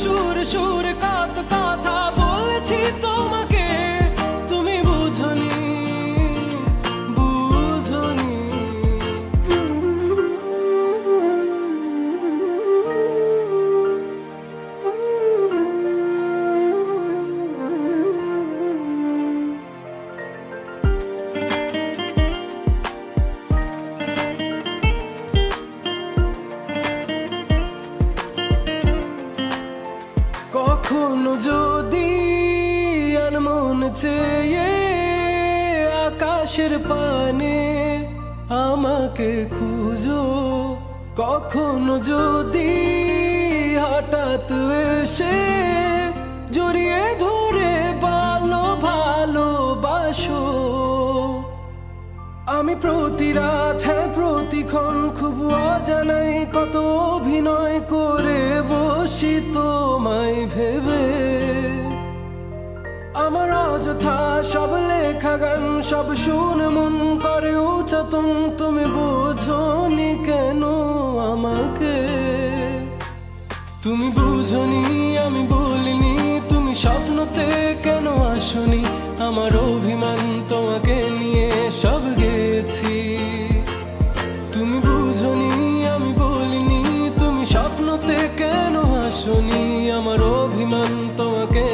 সুর সুর কত কথা বলেছি তোমাকে, তুমি বুঝনি বুঝনি। কখনো যদি আনমন চেয়ে আকাশের পানে আমাকে খুঁজো, কখনো যদি হঠাৎ এসে জড়িয়ে ধরে ভালোবাসো, আমি প্রতি রাত প্রতিক্ষণ খুব অজানাই কত অভিনয় করে বসি তোমায় ভেবে। আমার অযথা সব লেখা গান সব শুনে মন করে উচ্চাতন, তুমি বোঝনি কেন আমাকে, তুমি বুঝনি আমি বলিনি, তুমি স্বপ্নতে কেন আসনি, আমার অভিমান তোমাকে নিয়ে সব গেছি। তুমি বুঝনি আমি বলিনি, তুমি স্বপ্নতে কেন আসনি, আমার অভিমান তোমাকে